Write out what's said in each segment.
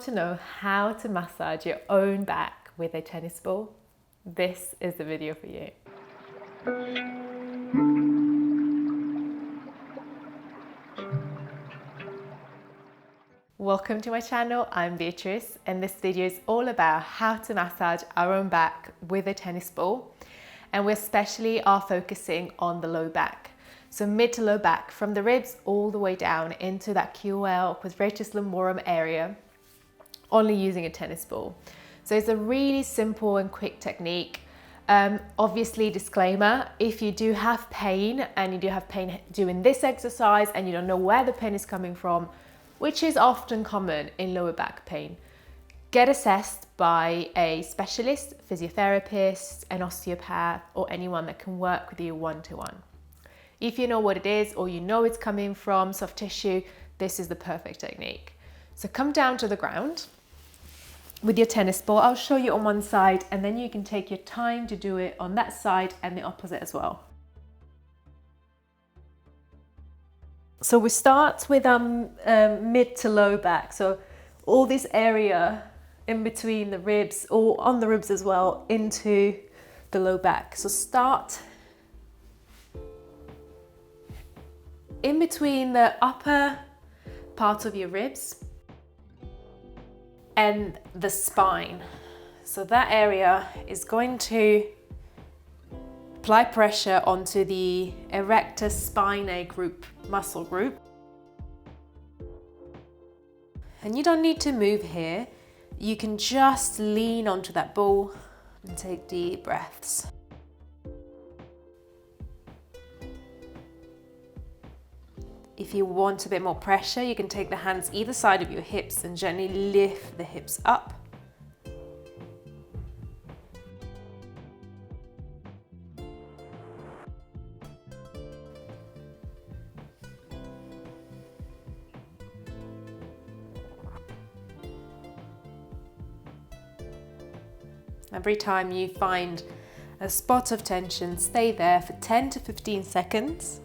to know how to massage your own back with a tennis ball? This is the video for you. Welcome to my channel, I'm Beatrice, and this video is all about how to massage our own back with a tennis ball. And we especially are focusing on the low back. So mid to low back, from the ribs all the way down into that QL, quadratus lumborum area, only using a tennis ball. So it's a really simple and quick technique. Obviously, disclaimer, if you do have pain and you do have pain doing this exercise and you don't know where the pain is coming from, which is often common in lower back pain, get assessed by a specialist, physiotherapist, an osteopath, or anyone that can work with you one-to-one. If you know what it is, or you know it's coming from soft tissue, this is the perfect technique. So come down to the ground with your tennis ball. I'll show you on one side, and then you can take your time to do it on that side and the opposite as well. So we start with mid to low back. So all this area in between the ribs, or on the ribs as well, into the low back. So start in between the upper part of your ribs and the spine. So that area is going to apply pressure onto the erector spinae group, muscle group. And you don't need to move here. You can just lean onto that ball and take deep breaths. If you want a bit more pressure, you can take the hands either side of your hips and gently lift the hips up. Every time you find a spot of tension, stay there for 10 to 15 seconds.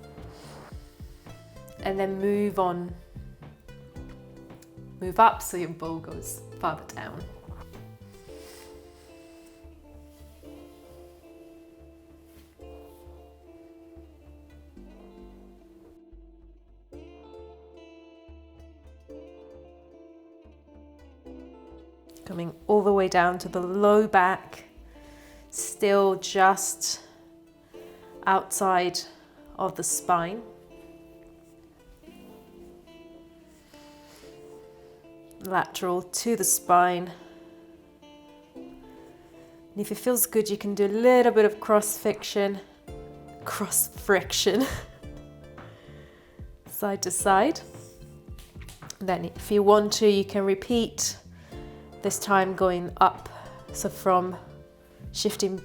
And then move on, move up so your ball goes farther down. Coming all the way down to the low back, still just outside of the spine. Lateral to the spine. And if it feels good, you can do a little bit of cross friction, side to side. Then if you want to, you can repeat, this time going up. So from shifting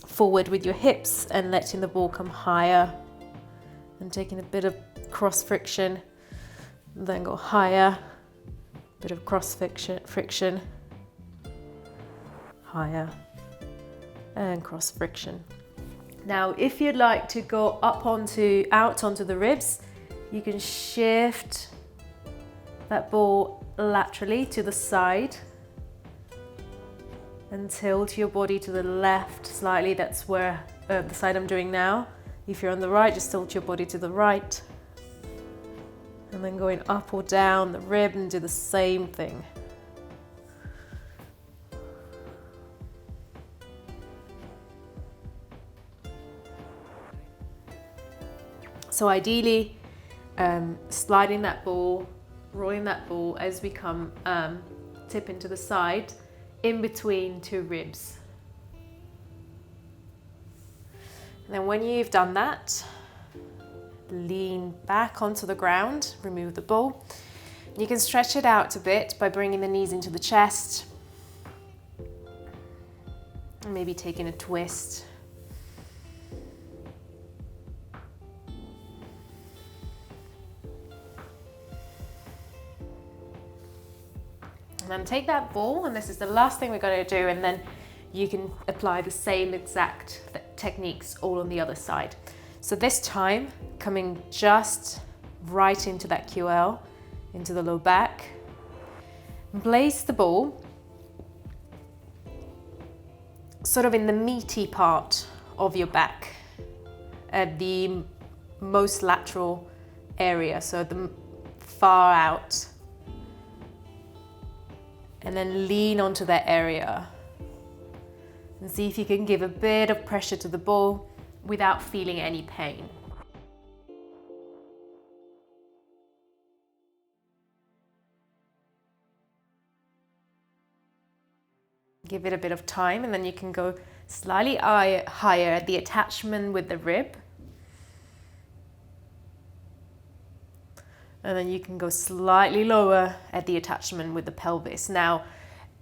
forward with your hips and letting the ball come higher and taking a bit of cross friction. Then go higher, bit of cross friction, higher, and cross friction. Now, if you'd like to go out onto the ribs, you can shift that ball laterally to the side and tilt your body to the left slightly. That's where the side I'm doing now. If you're on the right, just tilt your body to the right. And then going up or down the rib and do the same thing. So ideally, sliding that ball, rolling that ball as we come tip into the side, in between two ribs. And then when you've done that, lean back onto the ground, remove the ball. You can stretch it out a bit by bringing the knees into the chest and maybe taking a twist. And then take that ball, and this is the last thing we're going to do, and then you can apply the same exact techniques all on the other side. So this time, coming just right into that QL, into the low back, Place the ball sort of in the meaty part of your back, at the most lateral area, so the far out, and then lean onto that area and see if you can give a bit of pressure to the ball without feeling any pain. Give it a bit of time, and then you can go slightly higher at the attachment with the rib. And then you can go slightly lower at the attachment with the pelvis. Now,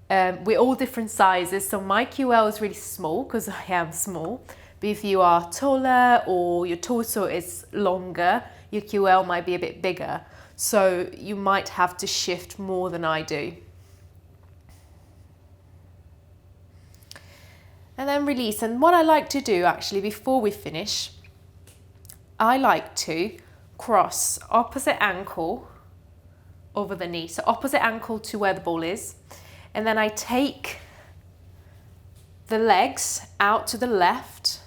we're all different sizes, so my QL is really small because I am small. But if you are taller or your torso is longer, your QL might be a bit bigger. So you might have to shift more than I do. And then release. And what I like to do actually before we finish, I like to cross opposite ankle over the knee. So opposite ankle to where the ball is. And then I take the legs out to the left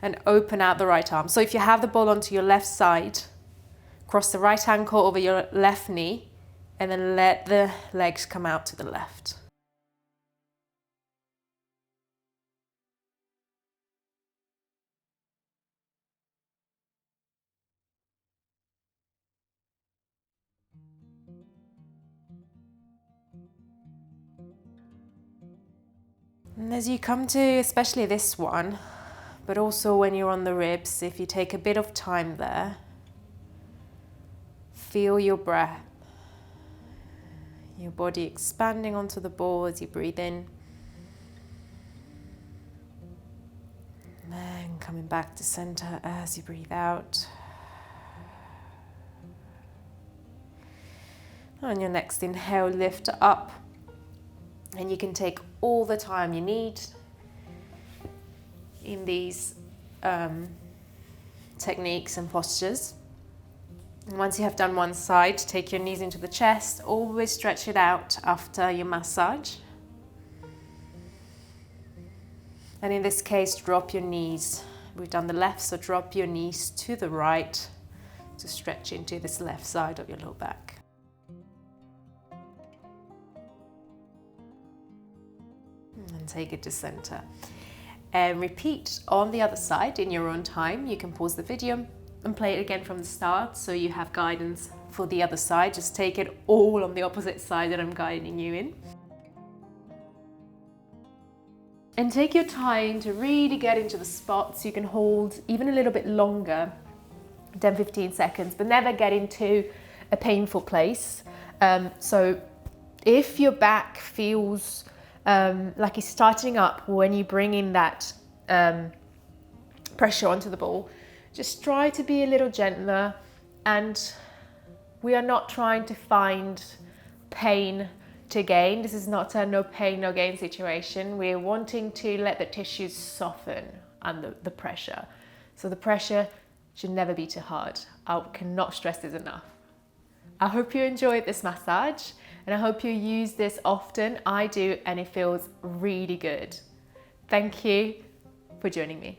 and open out the right arm. So if you have the ball onto your left side, cross the right ankle over your left knee and then let the legs come out to the left. And as you come to, especially this one, but also when you're on the ribs, if you take a bit of time there, feel your breath, your body expanding onto the ball as you breathe in. And then coming back to center as you breathe out. On your next inhale, lift up. And you can take all the time you need in these techniques and postures. And once you have done one side, take your knees into the chest. Always stretch it out after your massage. And in this case, drop your knees. We've done the left, so drop your knees to the right to stretch into this left side of your low back. And take it to center. And repeat on the other side in your own time. You can pause the video and play it again from the start so you have guidance for the other side. Just take it all on the opposite side that I'm guiding you in. And take your time to really get into the spots. You can hold even a little bit longer, 10-15 seconds, but never get into a painful place. So if your back feels like it's starting up when you bring in that pressure onto the ball, just try to be a little gentler. And we are not trying to find pain to gain. This is not a no pain, no gain situation. We're wanting to let the tissues soften under the pressure. So the pressure should never be too hard. I cannot stress this enough. I hope you enjoyed this massage and I hope you use this often. I do, and it feels really good. Thank you for joining me.